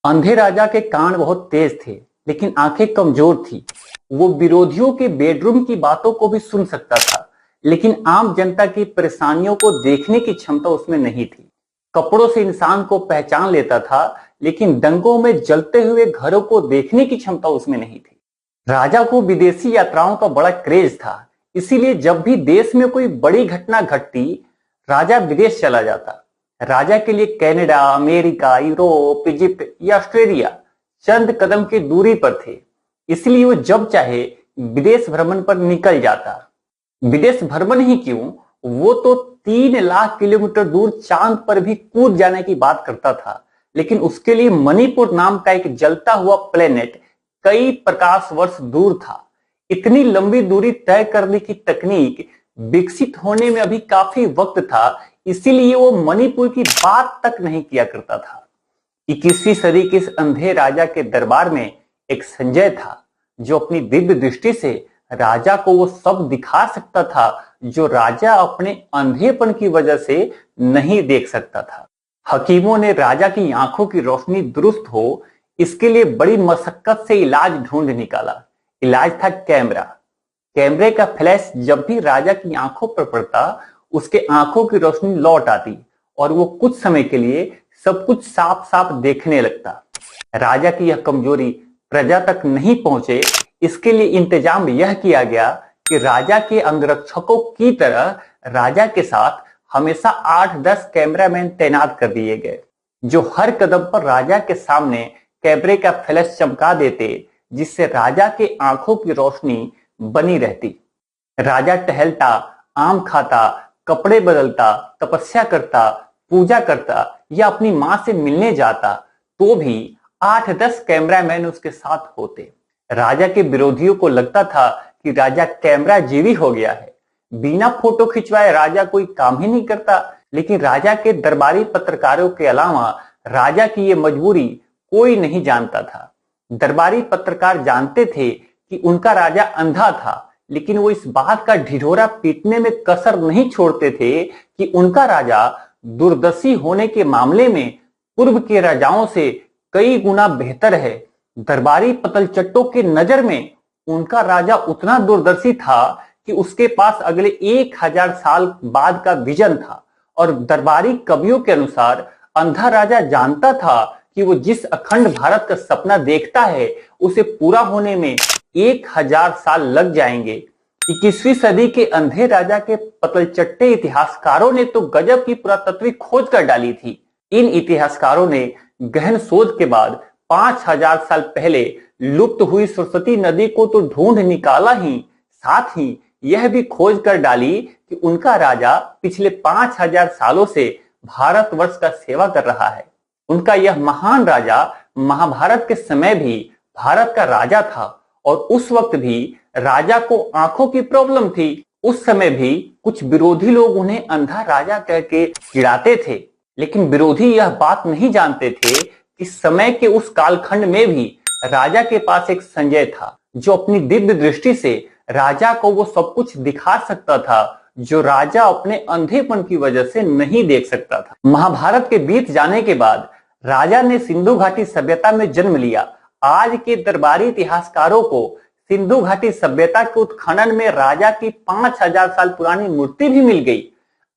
अंधे राजा के कान बहुत तेज थे, लेकिन आंखें कमजोर थी। वो विरोधियों के बेडरूम की बातों को भी सुन सकता था, लेकिन आम जनता की परेशानियों को देखने की क्षमता उसमें नहीं थी। कपड़ों से इंसान को पहचान लेता था, लेकिन दंगों में जलते हुए घरों को देखने की क्षमता उसमें नहीं थी। राजा को विदेशी यात्राओं का बड़ा क्रेज था, इसीलिए जब भी देश में कोई बड़ी घटना घटती, राजा विदेश चला जाता। राजा के लिए कनाडा, अमेरिका, यूरोप, इजिप्ट या ऑस्ट्रेलिया चंद कदम की दूरी पर थे, इसलिए वो जब चाहे विदेश भ्रमण पर निकल जाता। विदेश भ्रमण ही क्यों, वो तो 3 लाख किलोमीटर दूर चांद पर भी कूद जाने की बात करता था, लेकिन उसके लिए मणिपुर नाम का एक जलता हुआ प्लेनेट कई प्रकाश वर्ष दूर था। इतनी लंबी दूरी तय करने की तकनीक विकसित होने में अभी काफी वक्त था, इसीलिए वो मणिपुर की बात तक नहीं किया करता था। 21वीं सदी के इस अंधे राजा के दरबार में एक संजय था, जो अपनी दिव्य दृष्टि से राजा को वो सब दिखा सकता था जो राजा अपने अंधेपन की वजह से नहीं देख सकता था। हकीमों ने राजा की आंखों की रोशनी दुरुस्त हो, इसके लिए बड़ी मशक्कत से इलाज ढूंढ निकाला। इलाज था कैमरा। कैमरे का फ्लैश जब भी राजा की आंखों पर पड़ता, उसके आंखों की रोशनी लौट आती और वो कुछ समय के लिए सब कुछ साफ साफ देखने लगता। राजा की यह कमजोरी प्रजा तक नहीं पहुंचे, इसके लिए इंतजाम यह किया गया कि राजा के अंगरक्षकों की तरह राजा के साथ हमेशा 8-10 कैमरामैन तैनात कर दिए गए, जो हर कदम पर राजा के सामने कैमरे का फ्लैश चमका देते, जिससे राजा के आंखों की रोशनी बनी रहती। राजा टहलता, आम खाता, कपड़े बदलता, तपस्या करता, पूजा करता या अपनी मां से मिलने जाता, तो भी 8-10 कैमरामैन उसके साथ होते। राजा के विरोधियों को लगता था कि राजा कैमरा जीवी हो गया है, बिना फोटो खिंचवाए राजा कोई काम ही नहीं करता। लेकिन राजा के दरबारी पत्रकारों के अलावा राजा की ये मजबूरी कोई नहीं जानता था। दरबारी पत्रकार जानते थे कि उनका राजा अंधा था, लेकिन वो इस बात का ढिढोरा पीटने में कसर नहीं छोड़ते थे कि उनका राजा दूरदर्शी होने के मामले में पूर्व के राजाओं से कई गुना बेहतर है। दरबारी पतलचट्टों के नजर में उनका राजा उतना दूरदर्शी था कि उसके पास अगले 1000 साल बाद का विजन था। और दरबारी कवियों के अनुसार अंधा राजा जानता था कि वो जिस अखंड भारत का सपना देखता है, उसे पूरा होने में 1000 साल लग जाएंगे। 21वीं सदी के अंधे राजा के पतलचट्टे इतिहासकारों ने तो गजब की पुरातत्विक खोज कर डाली थी। इन इतिहासकारों ने गहन शोध के बाद 5000 साल पहले लुप्त हुई सरस्वती नदी को तो ढूंढ निकाला ही, साथ ही यह भी खोज कर डाली कि उनका राजा पिछले 5000 सालों से भारतवर्ष का सेवा कर रहा है। उनका यह महान राजा महाभारत के समय भी भारत का राजा था, और उस वक्त भी राजा को आंखों की प्रॉब्लम थी। उस समय भी कुछ विरोधी लोग उन्हें अंधा राजा कह के चिढ़ाते थे, लेकिन विरोधी यह बात नहीं जानते थे कि समय के उस कालखंड में भी राजा के पास एक संजय था, जो अपनी दिव्य दृष्टि से राजा को वो सब कुछ दिखा सकता था जो राजा अपने अंधेपन की वजह से नहीं देख सकता था। महाभारत के बीत जाने के बाद राजा ने सिंधु घाटी सभ्यता में जन्म लिया। आज के दरबारी इतिहासकारों को सिंधु घाटी सभ्यता के उत्खनन में राजा की 5000 साल पुरानी मूर्ति भी मिल गई।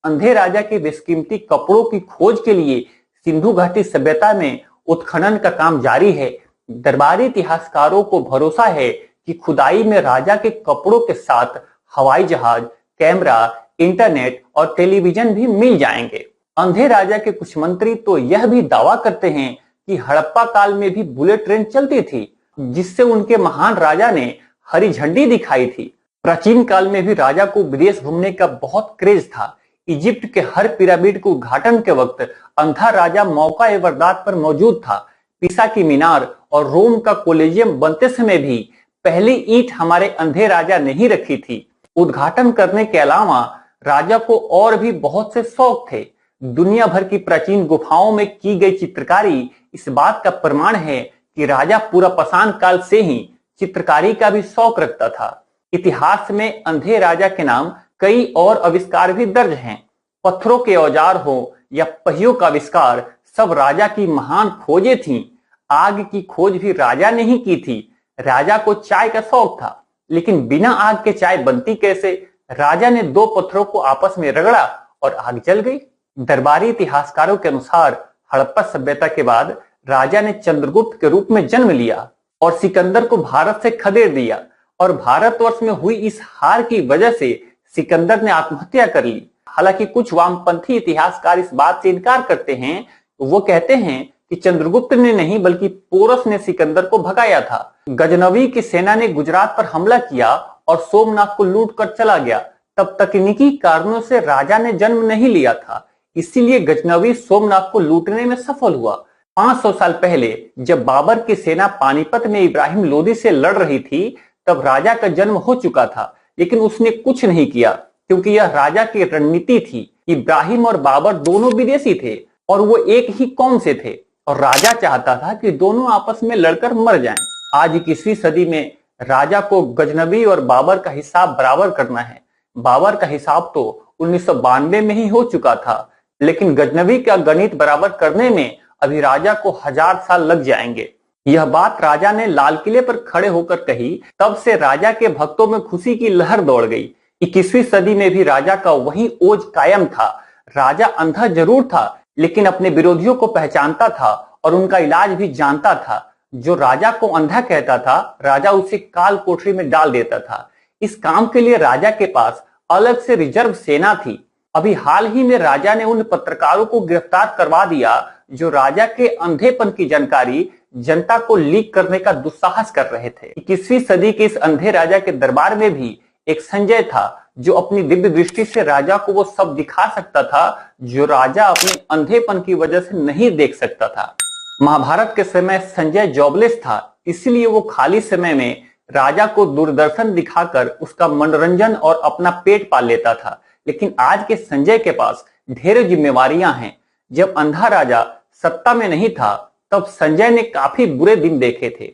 अंधे राजा के बेशकीमती कपड़ों की खोज के लिए सिंधु घाटी सभ्यता में उत्खनन का काम जारी है। दरबारी इतिहासकारों को भरोसा है कि खुदाई में राजा के कपड़ों के साथ हवाई जहाज, कैमरा, इंटरनेट और टेलीविजन भी मिल जाएंगे। अंधे राजा के कुछ मंत्री तो यह भी दावा करते हैं कि हड़प्पा काल में भी बुलेट ट्रेन चलती थी, जिससे उनके महान राजा ने हरी झंडी दिखाई थी। प्राचीन काल में भी राजा को विदेश घूमने का बहुत क्रेज था। इजिप्ट के हर पिरामिड के उद्घाटन के वक्त अंधा राजा मौका ए वरदात पर मौजूद था। पिसा की मीनार और रोम का कोलिजियम बनते समय भी पहली ईंट हमारे अंधे राजा ने ही रखी थी। उद्घाटन करने के अलावा राजा को और भी बहुत से शौक थे। दुनिया भर की प्राचीन गुफाओं में की गई चित्रकारी इस बात का प्रमाण है कि राजा पूरा पाषाण काल से ही चित्रकारी का भी शौक रखता था। इतिहास में अंधे राजा के नाम कई और आविष्कार भी दर्ज हैं। पत्थरों के औजार हो या पहियों का आविष्कार, सब राजा की महान खोजें थीं। आग की खोज भी राजा ने ही की थी। राजा को चाय का शौक था, लेकिन बिना आग के चाय बनती कैसे? राजा ने दो पत्थरों को आपस में रगड़ा और आग जल गई। दरबारी इतिहासकारों के अनुसार हड़प्पा सभ्यता के बाद राजा ने चंद्रगुप्त के रूप में जन्म लिया और सिकंदर को भारत से खदेड़ दिया, और भारतवर्ष में हुई इस हार की वजह से सिकंदर ने आत्महत्या कर ली। हालांकि कुछ वामपंथी इतिहासकार इस बात से इनकार करते हैं। वो कहते हैं कि चंद्रगुप्त ने नहीं बल्कि पोरस ने सिकंदर को भगाया था। गजनवी की सेना ने गुजरात पर हमला किया और सोमनाथ को लूट कर चला गया। तब तकनीकी कारणों से राजा ने जन्म नहीं लिया था, इसीलिए गजनवी सोमनाथ को लूटने में सफल हुआ। 500 साल पहले जब बाबर की सेना पानीपत में इब्राहिम लोदी से लड़ रही थी, तब राजा का जन्म हो चुका था, लेकिन उसने कुछ नहीं किया क्योंकि यह राजा की रणनीति थी। इब्राहिम और बाबर दोनों विदेशी थे और वो एक ही कौम से थे, और राजा चाहता था कि दोनों आपस में लड़कर मर जाएं। आज 21वीं सदी में राजा को गजनवी और बाबर का हिसाब बराबर करना है। बाबर का हिसाब तो 1992 में ही हो चुका था, लेकिन गजनवी का गणित बराबर करने में अभी राजा को 1000 साल लग जाएंगे। यह बात राजा ने लाल किले पर खड़े होकर कही। तब से राजा के भक्तों में खुशी की लहर दौड़ गई। 21वीं सदी में भी राजा का वही ओज कायम था। राजा अंधा जरूर था, लेकिन अपने विरोधियों को पहचानता था और उनका इलाज भी जानता था। जो राजा को अंधा कहता था, राजा उसे काल कोठरी में डाल देता था। इस काम के लिए राजा के पास अलग से रिजर्व सेना थी। अभी हाल ही में राजा ने उन पत्रकारों को गिरफ्तार करवा दिया जो राजा के अंधेपन की जानकारी जनता को लीक करने का दुस्साहस कर रहे थे। 21वीं सदी के इस अंधे राजा के दरबार में भी एक संजय था, जो अपनी दिव्य दृष्टि से राजा को वो सब दिखा सकता था जो राजा अपने अंधेपन की वजह से नहीं देख सकता था। महाभारत के समय संजय जॉबलेस था, इसलिए वो खाली समय में राजा को दूरदर्शन दिखाकर उसका मनोरंजन और अपना पेट पाल लेता था। लेकिन आज के संजय के पास ढेर जिम्मेवारियां हैं। जब अंधा राजा सत्ता में नहीं था, तब संजय ने काफी बुरे दिन देखे थे।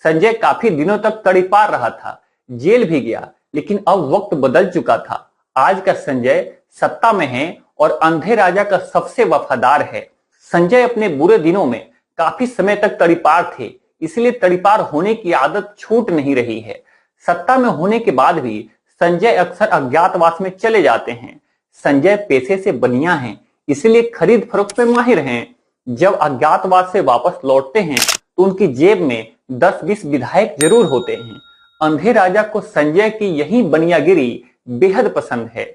संजय काफी दिनों तक तड़ीपार रहा था, जेल भी गया, लेकिन अब वक्त बदल चुका था। आज का संजय सत्ता में है और अंधे राजा का सबसे वफादार है। संजय अपने बुरे दिनों में काफी समय तक तड़ीपार थे, इसलिए तड़ीपार होने की आदत छूट नहीं रही है। सत्ता में होने के बाद भी संजय अक्सर अज्ञातवास में चले जाते हैं। संजय पेशे से बनिया हैं, इसलिए खरीद फरोख्त में माहिर हैं। जब अज्ञातवास से वापस लौटते हैं तो उनकी जेब में 10-20 विधायक जरूर होते हैं। अंधे राजा को संजय की यही बनियागिरी बेहद पसंद है।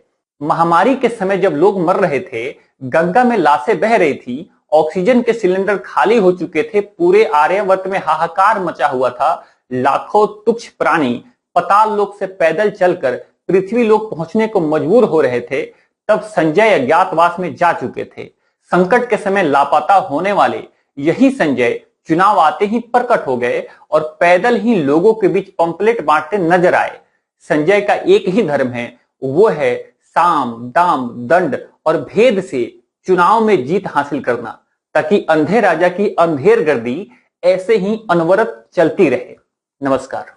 महामारी के समय जब लोग मर रहे थे, गंगा में लाशें बह रही थी, ऑक्सीजन के सिलेंडर खाली हो चुके थे, पूरे आर्यावर्त में हाहाकार मचा हुआ था, लाखों तुच्छ प्राणी पाताल लोक से पैदल चलकर पृथ्वी लोक पहुंचने को मजबूर हो रहे थे, तब संजय अज्ञातवास में जा चुके थे। संकट के समय लापता होने वाले यही संजय चुनाव आते ही प्रकट हो गए और पैदल ही लोगों के बीच पंपलेट बांटते नजर आए। संजय का एक ही धर्म है, वो है साम दाम दंड और भेद से चुनाव में जीत हासिल करना, ताकि अंधे राजा की अंधेर गर्दी ऐसे ही अनवरत चलती रहे। नमस्कार।